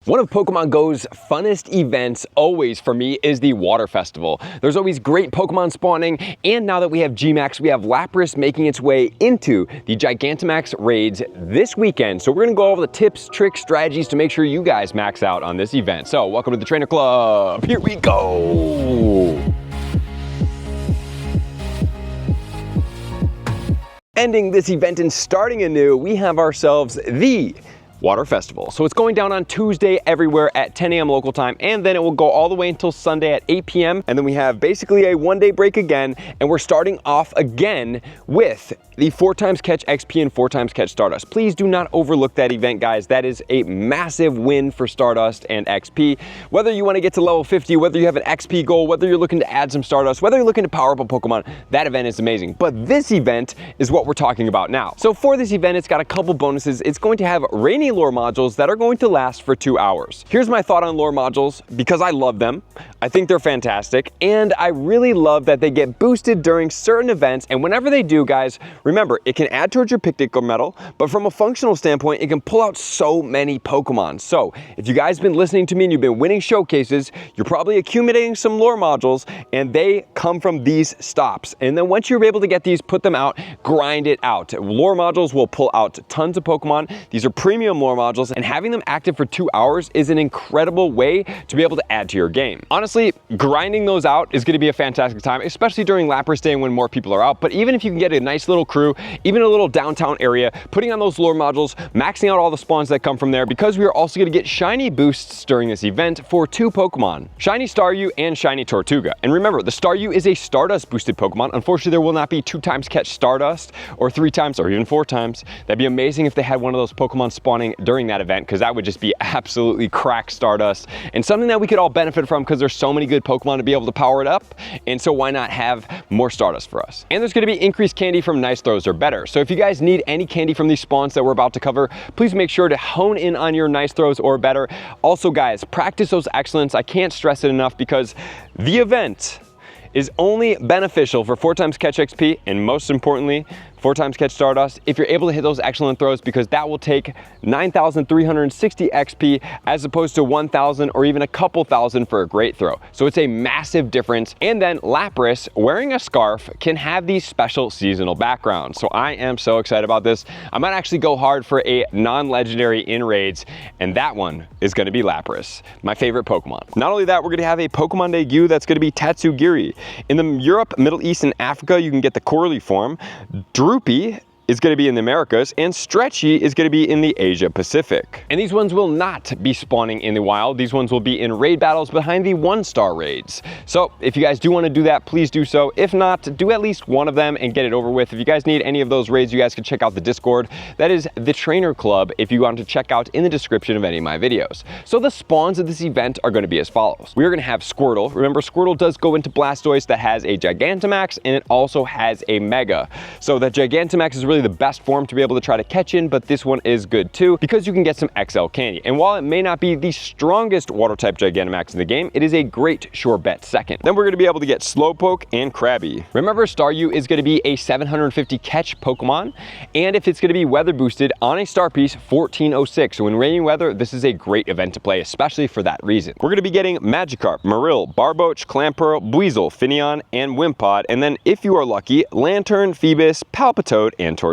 One of Pokemon Go's funnest events always for me is the Water Festival. There's always great Pokemon spawning, and now that we have G-Max, we have Lapras making its way into the Gigantamax raids this weekend. So we're gonna go over the tips, tricks, strategies to make sure you guys max out on this event. So welcome to the Trainer Club, here we go! Ending this event and starting anew, we have ourselves the Water Festival. So it's going down on Tuesday everywhere at 10 a.m. local time, and then it will go all the way until Sunday at 8 p.m. And then we have basically a one-day break again, and we're starting off again with the 4x catch XP and 4x catch Stardust. Please do not overlook that event, guys. That is a massive win for Stardust and XP. Whether you want to get to level 50, whether you have an XP goal, whether you're looking to add some Stardust, whether you're looking to power up a Pokemon, that event is amazing. But this event is what we're talking about now. So for this event, it's got a couple bonuses. It's going to have rainy lore modules that are going to last for 2 hours. Here's my thought on lore modules, because I love them. I think they're fantastic, and I really love that they get boosted during certain events, and whenever they do, guys, remember, it can add towards your Picnic medal, but from a functional standpoint, it can pull out so many Pokemon. So if you guys have been listening to me and you've been winning showcases, you're probably accumulating some lore modules, and they come from these stops. And then once you're able to get these, put them out, grind it out. Lore modules will pull out tons of Pokemon. These are premium lore modules, and having them active for 2 hours is an incredible way to be able to add to your game. Honestly, grinding those out is going to be a fantastic time, especially during Lapras Day when more people are out. But even if you can get a nice little crew, even a little downtown area, putting on those lore modules, maxing out all the spawns that come from there, because we are also going to get shiny boosts during this event for 2 Pokemon, Shiny Staryu and Shiny Tirtouga. And remember, the Staryu is a Stardust boosted Pokemon. Unfortunately, there will not be 2x catch Stardust, or 3x, or even 4x. That'd be amazing if they had one of those Pokemon spawning during that event, because that would just be absolutely crack Stardust, and something that we could all benefit from, because there's so many good Pokemon to be able to power it up. And so why not have more Stardust for us? And there's going to be increased candy from nice throws or better. So if you guys need any candy from these spawns that we're about to cover, please make sure to hone in on your nice throws or better. Also, guys, practice those excellence. I can't stress it enough, because the event is only beneficial for 4x catch XP, and most importantly, 4x catch Stardust if you're able to hit those excellent throws, because that will take 9,360 XP as opposed to 1,000 or even a couple thousand for a great throw. So it's a massive difference. And then Lapras wearing a scarf can have these special seasonal backgrounds. So I am so excited about this. I might actually go hard for a non-legendary in raids, and that one is going to be Lapras, my favorite Pokemon. Not only that, we're going to have a Pokemon debut that's going to be Tatsugiri. In the Europe, Middle East, and Africa, you can get the Corley form. Droopy is going to be in the Americas, and Stretchy is going to be in the Asia Pacific. And these ones will not be spawning in the wild. These ones will be in raid battles behind the 1-star raids. So if you guys do want to do that, please do so. If not, do at least one of them and get it over with. If you guys need any of those raids, you guys can check out the Discord. That is the Trainer Club, if you want to check out in the description of any of my videos. So the spawns of this event are going to be as follows. We are going to have Squirtle. Remember, Squirtle does go into Blastoise that has a Gigantamax, and it also has a Mega. So that Gigantamax is really the best form to be able to try to catch in, but this one is good too, because you can get some XL candy. And while it may not be the strongest water type Gigantamax in the game, it is a great sure bet second. Then we're going to be able to get Slowpoke and Krabby. Remember, Staryu is going to be a 750 catch Pokemon, and if it's going to be weather boosted on a star piece, 1406. So in rainy weather, this is a great event to play, especially for that reason. We're going to be getting Magikarp, Marill, Barboach, Clamperl, Buizel, Finneon, and Wimpod. And then if you are lucky, Lantern, Phoebus, Palpitoad, and Tirtouga.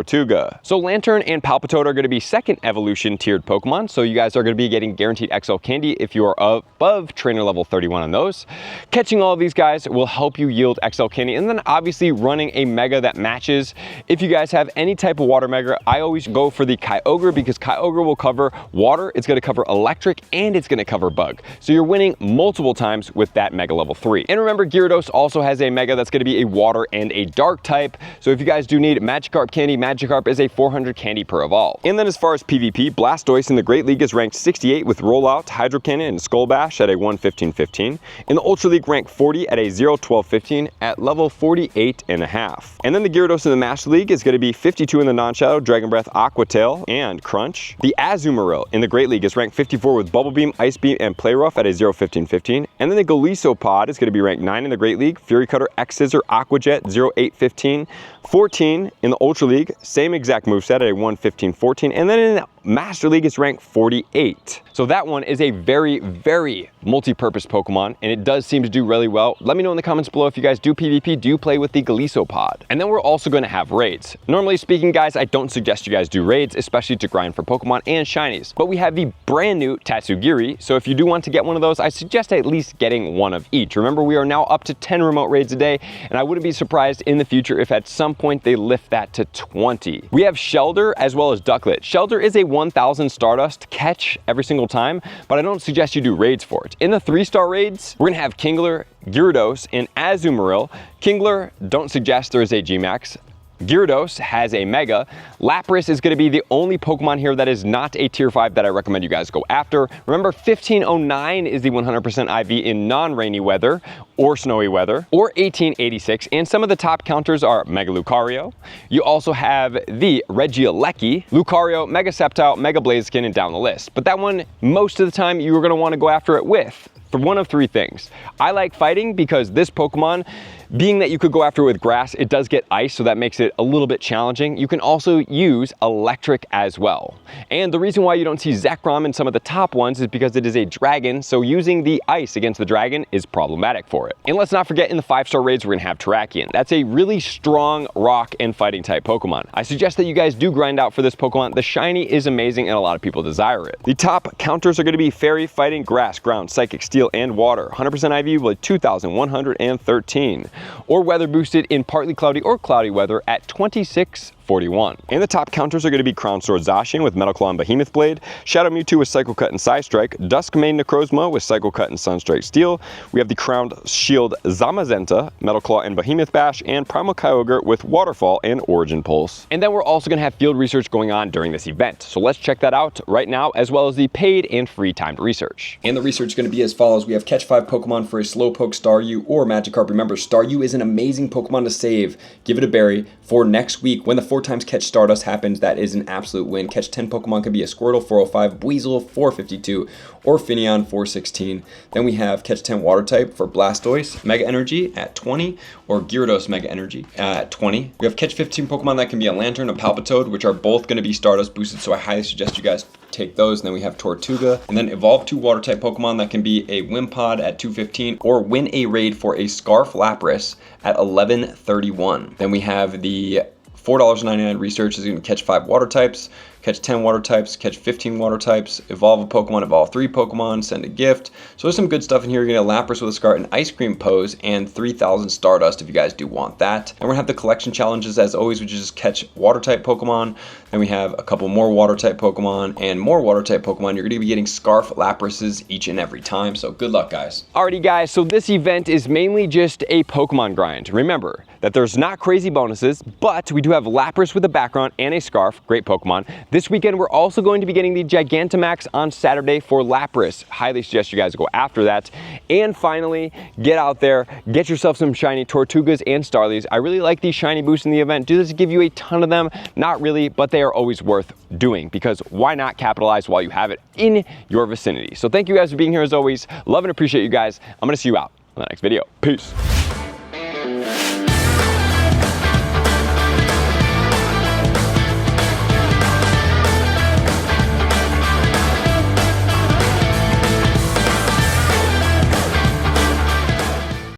So Lantern and Palpitoad are going to be second evolution tiered Pokemon, so you guys are going to be getting guaranteed XL candy if you are above trainer level 31 on those. Catching all of these guys will help you yield XL candy, and then obviously running a Mega that matches. If you guys have any type of water Mega, I always go for the Kyogre, because Kyogre will cover water, it's going to cover electric, and it's going to cover bug. So you're winning multiple times with that Mega level 3. And remember, Gyarados also has a Mega that's going to be a water and a dark type. So if you guys do need Magikarp candy, Magikarp is a 400 candy per evolve. And then as far as PvP, Blastoise in the Great League is ranked 68 with Rollout, Hydro Cannon, and Skull Bash at a 115-15. In the Ultra League, ranked 40 at a 0-12-15 at level 48.5. And then the Gyarados in the Master League is going to be 52 in the Non-Shadow, Dragon Breath, Aqua Tail, and Crunch. The Azumarill in the Great League is ranked 54 with Bubble Beam, Ice Beam, and Play Rough at a 0-15-15. And then the Golisopod is going to be ranked 9 in the Great League, Fury Cutter, X Scissor, Aqua Jet, 0-8-15. 14 in the Ultra League, same exact moveset at a 115-14. And then in Master League is ranked 48. So that one is a very, very multi-purpose Pokemon, and it does seem to do really well. Let me know in the comments below if you guys do PvP, do play with the Golisopod. And then we're also going to have raids. Normally speaking, guys, I don't suggest you guys do raids, especially to grind for Pokemon and Shinies. But we have the brand new Tatsugiri, so if you do want to get one of those, I suggest at least getting one of each. Remember, we are now up to 10 remote raids a day, and I wouldn't be surprised in the future if at some point they lift that to 20. We have Shelder as well as Ducklet. Shelder is a 1000 Stardust catch every single time, but I don't suggest you do raids for it. In the 3-star raids, we're gonna have Kingler, Gyarados, and Azumarill. Kingler, don't suggest there is a Gmax. Gyarados has a Mega. Lapras is going to be the only Pokemon here that is not a tier 5 that I recommend you guys go after. Remember, 1509 is the 100% IV in non-rainy weather or snowy weather, or 1886, and some of the top counters are Mega Lucario. You also have the Regieleki, Lucario, Mega Sceptile, Mega Blaziken, and down the list. But that one, most of the time, you're going to want to go after it with one of 3 things. I like fighting because this Pokemon, being that you could go after it with grass, it does get ice, so that makes it a little bit challenging. You can also use electric as well. And the reason why you don't see Zekrom in some of the top ones is because it is a dragon, so using the ice against the dragon is problematic for it. And let's not forget, in the 5-star raids, we're gonna have Terrakion. That's a really strong rock and fighting type Pokemon. I suggest that you guys do grind out for this Pokemon. The shiny is amazing and a lot of people desire it. The top counters are gonna be Fairy, Fighting, Grass, Ground, Psychic, Steel, and Water. 100% IV with 2,113. Or weather boosted in partly cloudy or cloudy weather at 2641. And the top counters are going to be Crown Sword Zacian with Metal Claw and Behemoth Blade, Shadow Mewtwo with Psycho Cut and Psy Strike, Duskmane Necrozma with Psycho Cut and Sunstrike Steel. We have the Crowned Shield Zamazenta, Metal Claw and Behemoth Bash, and Primal Kyogre with Waterfall and Origin Pulse. And then we're also going to have field research going on during this event. So let's check that out right now, as well as the paid and free timed research. And the research is going to be as follows. We have catch 5 Pokemon for a Slowpoke, Staryu, or Magikarp. Remember, Staryu is an amazing Pokemon to save. Give it a berry for next week when the 4x catch Stardust happens. That is an absolute win. Catch 10 Pokemon could be a Squirtle 405, Weasel 452, or Finneon 416. Then we have catch 10 water type for Blastoise Mega Energy at 20, or Gyarados Mega Energy at 20. We have catch 15 Pokemon that can be a Lantern, a Palpitoad, which are both going to be Stardust boosted, so I highly suggest you guys take those. And then we have Tirtouga, and then evolve 2 water type Pokemon that can be a Wimpod at 215, or win a raid for a Scarf Lapras at 1131. Then we have the $4.99 research is going to catch 5 water types, catch 10 water types, catch 15 water types, evolve a Pokemon, evolve 3 Pokemon, send a gift. So there's some good stuff in here. You're going to Lapras with a Scar, an Ice Cream Pose, and 3,000 Stardust if you guys do want that. And we're going to have the collection challenges as always, which is just catch water type Pokemon. Then we have a couple more water type Pokemon and more water type Pokemon. You're going to be getting Scarf Laprases each and every time. So good luck, guys. Alrighty, guys. So this event is mainly just a Pokemon grind. Remember that there's not crazy bonuses, but we do have Lapras with a background and a Scarf. Great Pokemon. This weekend, we're also going to be getting the Gigantamax on Saturday for Lapras. Highly suggest you guys go after that. And finally, get out there, get yourself some shiny Tirtougas and Starlies. I really like these shiny boosts in the event. Do this give you a ton of them? Not really, but they are always worth doing, because why not capitalize while you have it in your vicinity? So thank you guys for being here as always. Love and appreciate you guys. I'm gonna see you out in the next video. Peace.